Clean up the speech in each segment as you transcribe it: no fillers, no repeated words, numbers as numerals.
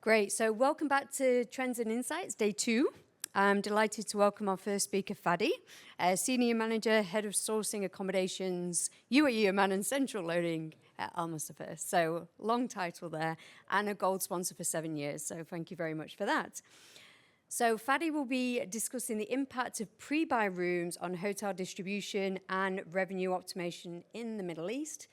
Great. So welcome back to Trends and Insights, day 2. I'm delighted to welcome our first speaker, Fady, Senior Manager, Head of Sourcing Accommodations, UAE Oman and Central Loading at Almosafer. So long title there, and a gold sponsor for 7 years. So thank you very much for that. So Fady will be discussing the impact of pre-buy rooms on hotel distribution and revenue optimization in the Middle East.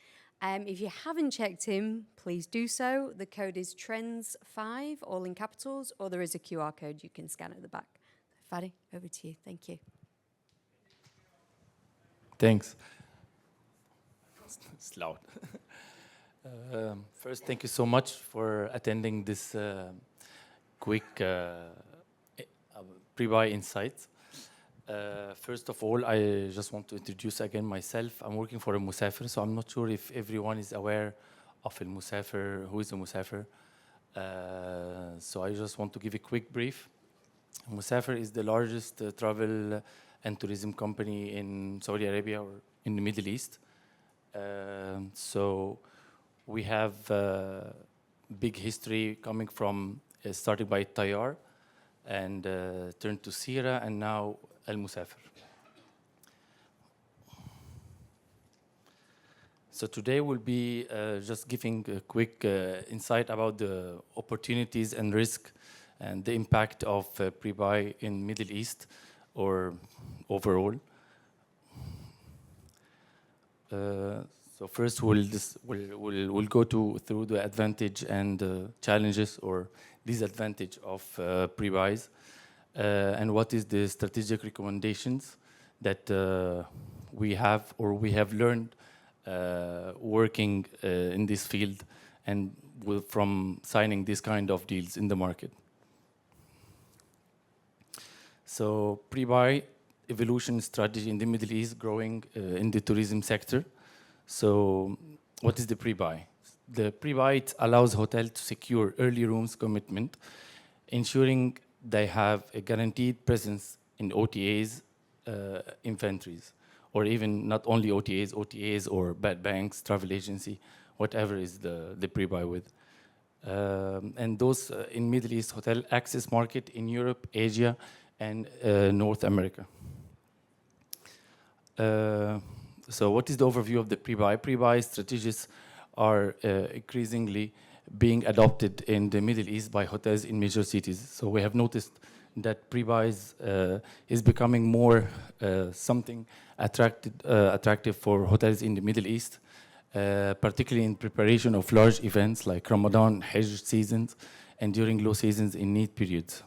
If you haven't checked him, please do so. The code is TRENDS5, all in capitals, or there is a QR code you can scan at the back. Fady, over to you. Thank you. Thanks. It's loud. First, thank you so much for attending this quick pre-buy insights. First of all, I just want to introduce again myself. I'm working for Almosafer, so I'm not sure if everyone is aware of Almosafer, who is Almosafer. So I just want to give a quick brief. Almosafer is the largest travel and tourism company in Saudi Arabia or in the Middle East. So we have big history coming from starting by Tayyar and turned to Sira and now Almosafer. So today we'll be just giving a quick insight about the opportunities and risk and the impact of pre-buy in Middle East or overall. So first we'll go through the advantage and challenges or disadvantage of pre-buys. And what is the strategic recommendations that we have learned working in this field and from signing this kind of deals in the market. So pre-buy evolution strategy in the Middle East growing in the tourism sector. So what is the pre-buy? The pre-buy allows hotels to secure early rooms commitment, ensuring they have a guaranteed presence in OTAs inventories, or even not only OTAs or bed banks, travel agency, whatever is the pre-buy with. And those in Middle East hotel access market in Europe, Asia, and North America. So what is the overview of the pre-buy? Pre-buy strategies are increasingly being adopted in the Middle East by hotels in major cities. So we have noticed that pre-buys is becoming more something attractive for hotels in the Middle East, particularly in preparation of large events like Ramadan, Hajj seasons, and during low seasons in need periods.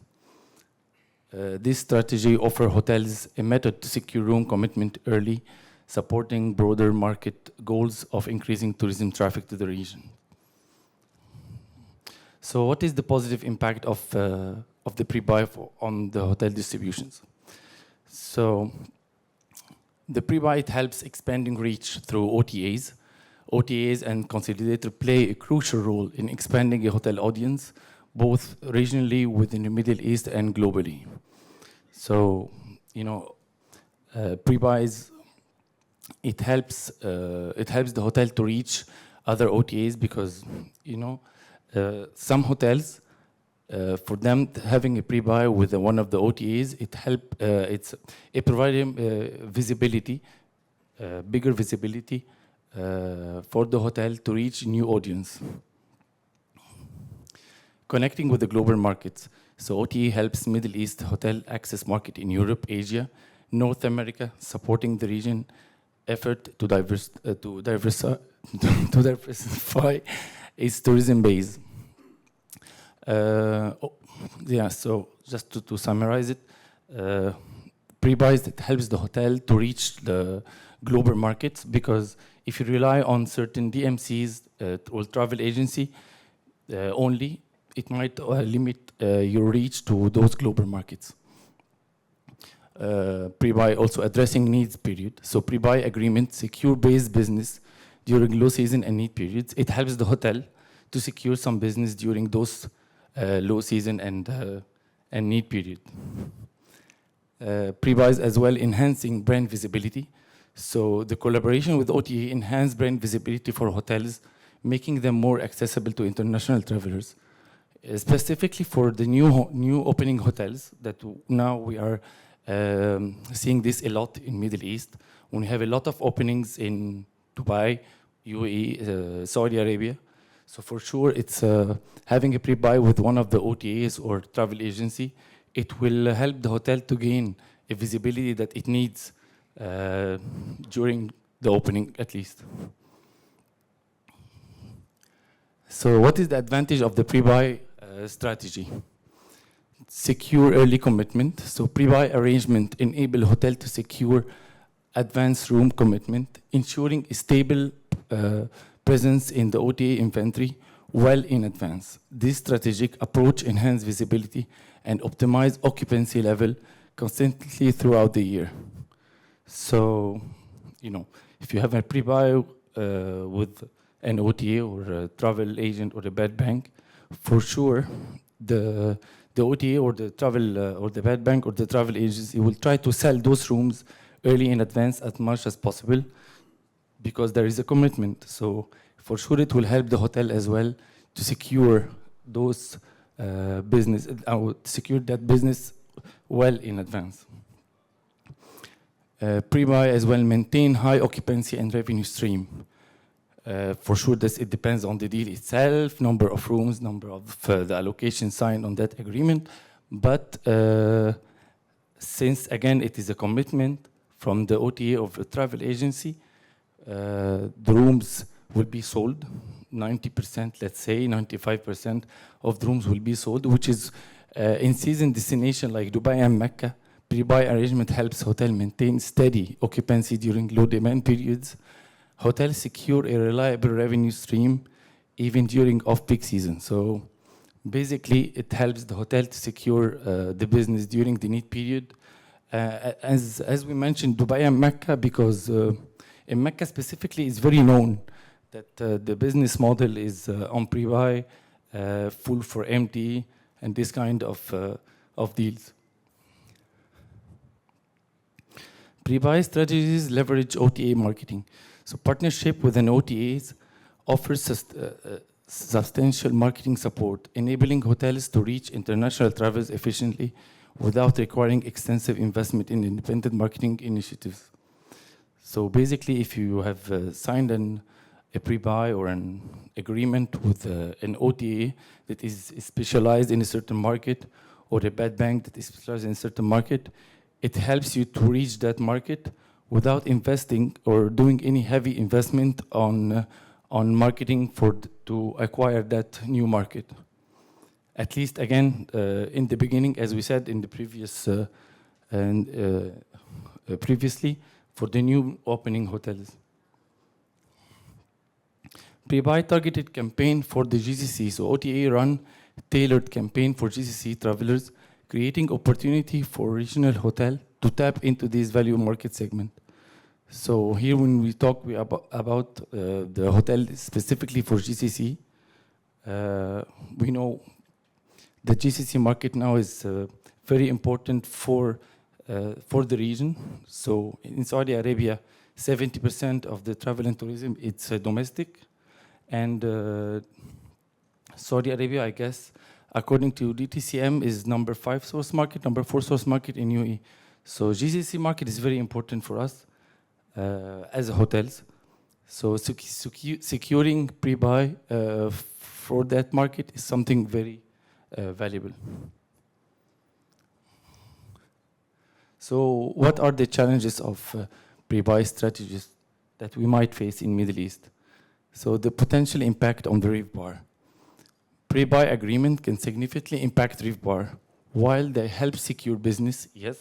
This strategy offers hotels a method to secure room commitment early, supporting broader market goals of increasing tourism traffic to the region. So what is the positive impact of the pre-buy on the hotel distributions? So the pre-buy helps expanding reach through OTAs. OTAs and consolidator play a crucial role in expanding a hotel audience, both regionally within the Middle East and globally. So, pre-buys, it helps the hotel to reach other OTAs because, some hotels, for them having a pre-buy with one of the OTAs, it provides them visibility, bigger visibility for the hotel to reach new audience. Connecting with the global markets. So OTA helps Middle East hotel access market in Europe, Asia, North America, supporting the region effort to diversify its tourism base. So just to summarize it, pre-buys that helps the hotel to reach the global markets, because if you rely on certain DMCs or travel agency only, it might limit your reach to those global markets. Pre-buy also addressing needs period. So pre-buy agreement secure base business during low season and need periods. It helps the hotel to secure some business during those low season and need period. Pre-buys as well enhancing brand visibility. So the collaboration with OTA enhance brand visibility for hotels, making them more accessible to international travelers. Specifically for the new opening hotels that now we are seeing this a lot in Middle East. When we have a lot of openings in Dubai, UAE, Saudi Arabia. So for sure, it's having a pre-buy with one of the OTAs or travel agency. It will help the hotel to gain a visibility that it needs during the opening, at least. So what is the advantage of the pre-buy strategy? Secure early commitment. So pre-buy arrangement enable hotel to secure advanced room commitment, ensuring a stable presence in the OTA inventory well in advance. This strategic approach enhances visibility and optimize occupancy level consistently throughout the year. So, if you have a pre-buy with an OTA or a travel agent or a bed bank, for sure, the OTA or the travel or the bed bank or the travel agency will try to sell those rooms early in advance as much as possible because there is a commitment. So for sure it will help the hotel as well to secure those secure that business well in advance. Pre-buy as well maintain high occupancy and revenue stream. For sure, it depends on the deal itself, number of rooms, number of the allocation signed on that agreement. But since, again, it is a commitment from the OTA of the travel agency, the rooms will be sold. 90%, let's say, 95% of the rooms will be sold, which is in season destination like Dubai and Mecca. Pre-buy arrangement helps hotel maintain steady occupancy during low demand periods. Hotels secure a reliable revenue stream even during off-peak season. So basically, it helps the hotel to secure the business during the need period. As we mentioned, Dubai and Mecca, because in Mecca specifically, it's very known that the business model is on pre-buy, full for empty, and this kind of deals. Pre-buy strategies leverage OTA marketing. So partnership with an OTAs offers substantial marketing support, enabling hotels to reach international travelers efficiently without requiring extensive investment in independent marketing initiatives. So basically, if you have signed a pre-buy or an agreement with an OTA that is specialized in a certain market, or a bed bank that is specialized in a certain market, it helps you to reach that market without investing or doing any heavy investment on marketing to acquire that new market. At least, again, in the beginning, as we said in the previous previously, for the new opening hotels. Pre-buy targeted campaign for the GCC. So OTA run tailored campaign for GCC travelers, creating opportunity for regional hotel to tap into this value market segment. So here when we talk about the hotel specifically for GCC, we know the GCC market now is very important for the region. So in Saudi Arabia, 70% of the travel and tourism, it's domestic. And Saudi Arabia, I guess, according to DTCM, is number 5 source market, number 4 source market in UAE. So GCC market is very important for us as hotels. So securing pre-buy for that market is something very valuable. So what are the challenges of pre-buy strategies that we might face in Middle East? So the potential impact on the RevPAR. Pre-buy agreement can significantly impact RevPAR. While they help secure business, yes,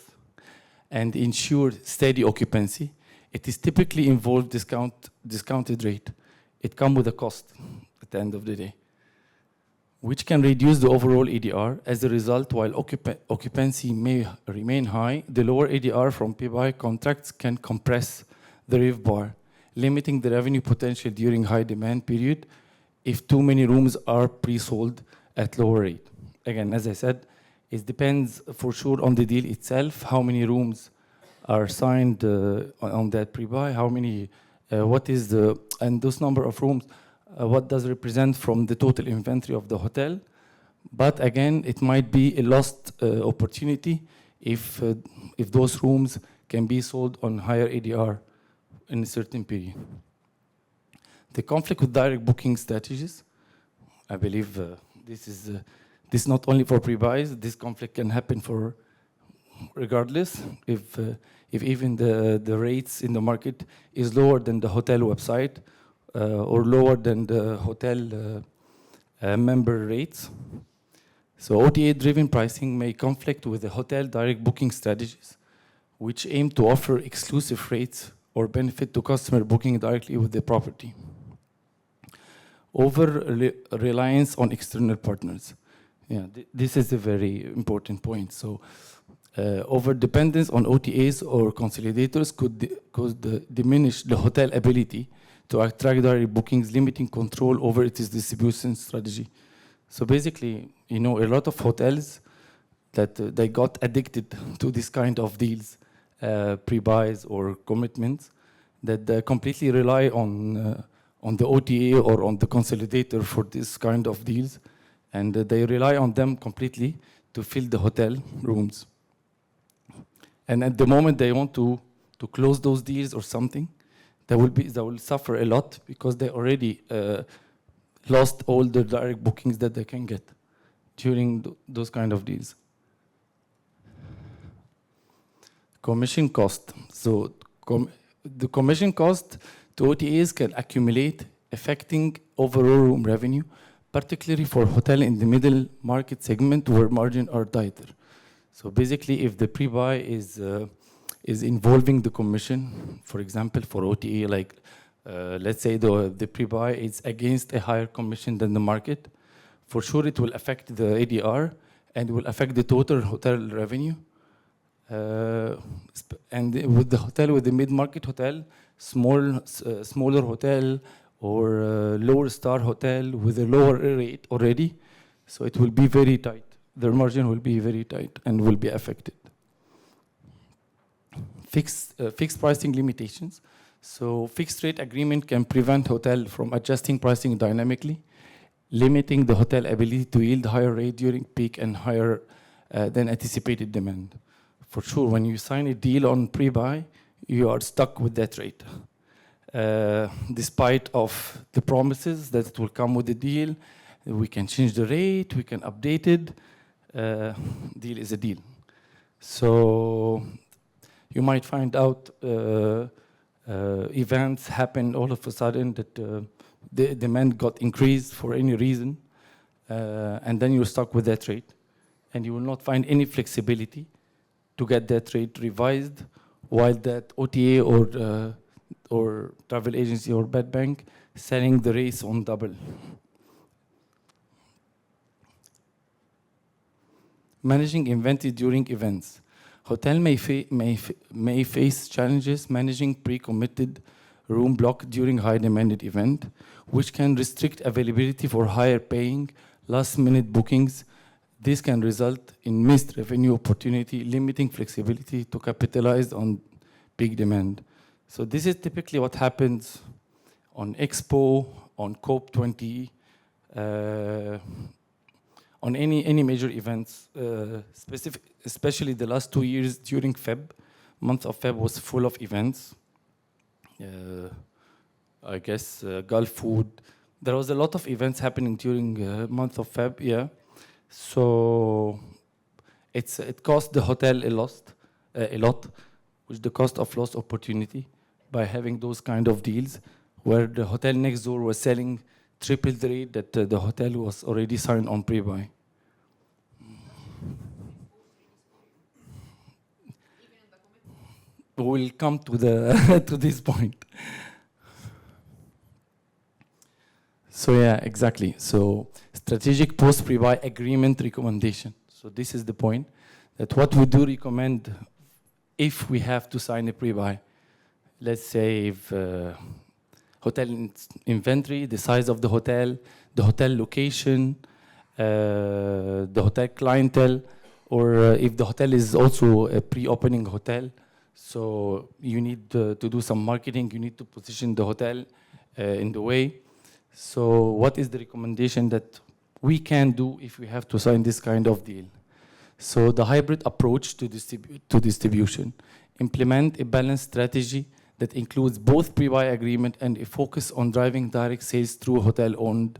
and ensure steady occupancy, it is typically involved discounted rate. It comes with a cost at the end of the day, which can reduce the overall ADR. As a result, while occupancy may remain high, the lower ADR from pre-buy contracts can compress the RevPAR, limiting the revenue potential during high demand period if too many rooms are pre-sold at lower rate. Again, as I said, it depends for sure on the deal itself, how many rooms are signed on that pre-buy, how many, what is and those number of rooms, what does represent from the total inventory of the hotel. But again, it might be a lost opportunity if those rooms can be sold on higher ADR in a certain period. The conflict with direct booking strategies, I believe this is not only for pre-buys. This conflict can happen for regardless if even the rates in the market is lower than the hotel website or lower than the hotel member rates. So OTA-driven pricing may conflict with the hotel direct booking strategies, which aim to offer exclusive rates or benefit to customer booking directly with the property. Over-reliance on external partners. Yeah, this is a very important point. So over-dependence on OTAs or consolidators could diminish the hotel ability to attract direct bookings, limiting control over its distribution strategy. So basically, a lot of hotels that they got addicted to this kind of deals, pre-buys or commitments, that they completely rely on the OTA or on the consolidator for this kind of deals, and they rely on them completely to fill the hotel rooms. And at the moment they want to close those deals or something, they will suffer a lot because they already lost all the direct bookings that they can get during those kind of deals. Commission cost. So the commission cost to OTAs can accumulate, affecting overall room revenue, particularly for hotel in the middle market segment where margins are tighter. So basically, if the pre-buy is involving the commission, for example, for OTA, like let's say the pre-buy is against a higher commission than the market, for sure it will affect the ADR and will affect the total hotel revenue. And with the mid-market hotel, smaller hotel or lower star hotel with a lower rate already, so it will be very tight. Their margin will be very tight and will be affected. Fixed pricing limitations. So fixed rate agreement can prevent hotel from adjusting pricing dynamically, limiting the hotel ability to yield higher rate during peak and higher than anticipated demand. For sure, when you sign a deal on pre-buy, you are stuck with that rate. Despite of the promises that it will come with the deal, we can change the rate, we can update it. Deal is a deal. So you might find out events happen all of a sudden that the demand got increased for any reason, and then you're stuck with that rate, and you will not find any flexibility to get that rate revised, while that OTA or travel agency or bed bank selling the rates on double. Managing inventory during events. Hotel may face challenges managing pre-committed room block during high demanded event, which can restrict availability for higher paying last-minute bookings. This can result in missed revenue opportunity, limiting flexibility to capitalize on big demand. So this is typically what happens on Expo, on COP20, on any major events, especially the last 2 years during Feb. Month of Feb was full of events. I guess Gulf food. There was a lot of events happening during month of Feb, yeah. So it cost the hotel a lot, which the cost of lost opportunity by having those kind of deals where the hotel next door was selling triple the rate that the hotel was already signed on pre-buy. We'll come to to this point. So yeah, exactly. So strategic post-pre-buy agreement recommendation. So this is the point, that what we do recommend if we have to sign a pre-buy. Let's say if hotel inventory, the size of the hotel location, the hotel clientele, or if the hotel is also a pre-opening hotel, so you need to do some marketing, you need to position the hotel in the way. So what is the recommendation that we can do if we have to sign this kind of deal. So the hybrid approach to distribution, implement a balanced strategy that includes both pre-buy agreement and a focus on driving direct sales through hotel-owned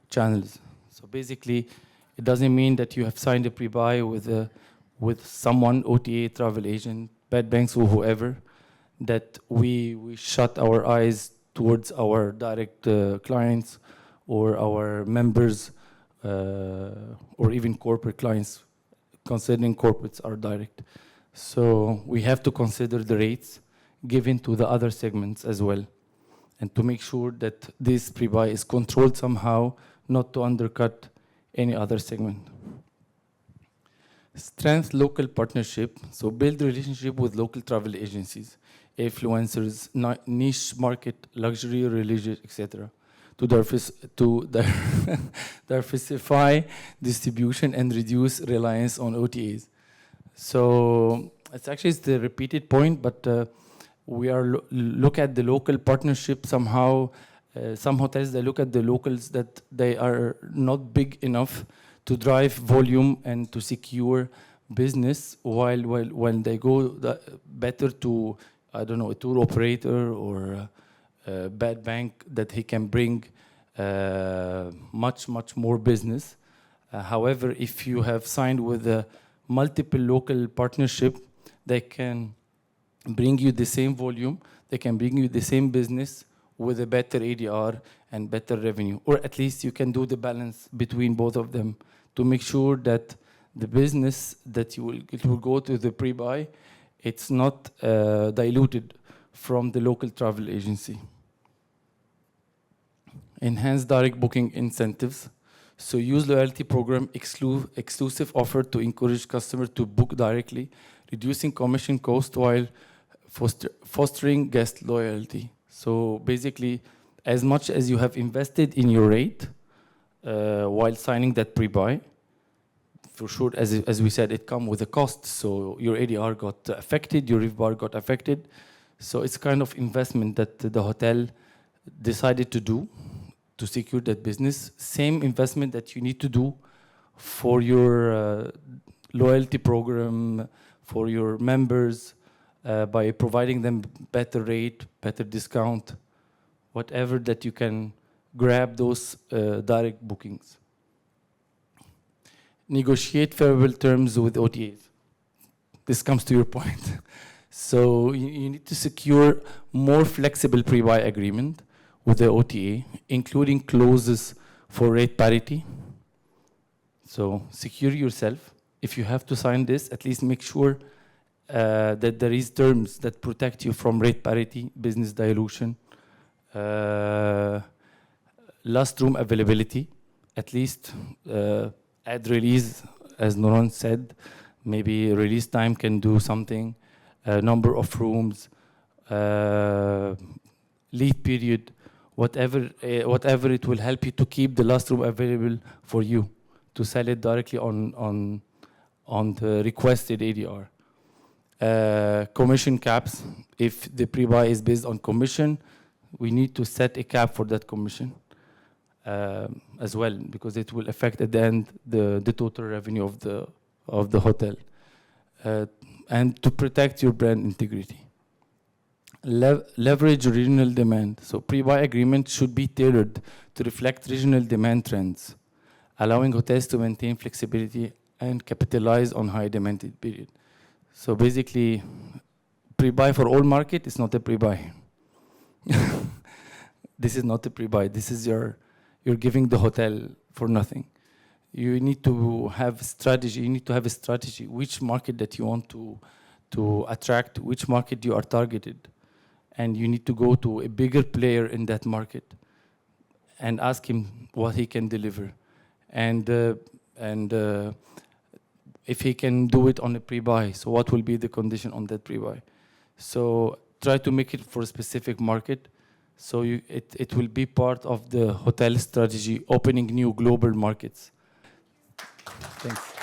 channels. So basically, it doesn't mean that you have signed a pre-buy with someone, OTA, travel agent, bed banks, or whoever, that we shut our eyes towards our direct clients or our members or even corporate clients, considering corporates are direct. So we have to consider the rates given to the other segments as well, and to make sure that this pre-buy is controlled somehow, not to undercut any other segment. Strength local partnership, so build relationship with local travel agencies, influencers, niche market, luxury, religious, etc. to diversify distribution and reduce reliance on OTAs. So it's the repeated point, but we are look at the local partnership somehow. Some hotels, they look at the locals that they are not big enough to drive volume and to secure business, while when they go better to, I don't know, a tour operator or a bad bank, that he can bring much more business. However, if you have signed with a multiple local partnership, they can bring you the same volume, they can bring you the same business with a better ADR and better revenue. Or at least you can do the balance between both of them to make sure that the business that it will go to the pre-buy, it's not diluted from the local travel agency. Enhance direct booking incentives. So use loyalty program, exclusive offer to encourage customers to book directly, reducing commission cost while fostering guest loyalty. So basically, as much as you have invested in your rate while signing that pre-buy, for sure, as we said, it comes with a cost. So your ADR got affected, your RevPAR got affected. So it's kind of investment that the hotel decided to do to secure that business. Same investment that you need to do for your loyalty program, for your members, by providing them better rate, better discount, whatever that you can grab those direct bookings. Negotiate favorable terms with OTAs. This comes to your point. So you need to secure more flexible pre-buy agreement with the OTA, including clauses for rate parity. So secure yourself. If you have to sign this, at least make sure that there is terms that protect you from rate parity, business dilution, last room availability, at least at release, as Noran said, maybe release time can do something, number of rooms, lead period, whatever it will help you to keep the last room available for you, to sell it directly on the requested ADR. Commission caps, if the pre-buy is based on commission, we need to set a cap for that commission as well, because it will affect at the end the total revenue of the hotel. And to protect your brand integrity. Leverage regional demand. So pre-buy agreement should be tailored to reflect regional demand trends, allowing hotels to maintain flexibility and capitalize on high demand period. So basically, pre-buy for all market is not a pre-buy. This is not a pre-buy. This is you're giving the hotel for nothing. You need to have strategy. You need to have a strategy. Which market that you want to attract, which market you are targeted. And you need to go to a bigger player in that market and ask him what he can deliver. And if he can do it on a pre-buy, so what will be the condition on that pre-buy? So try to make it for a specific market, so it will be part of the hotel strategy, opening new global markets. Thanks.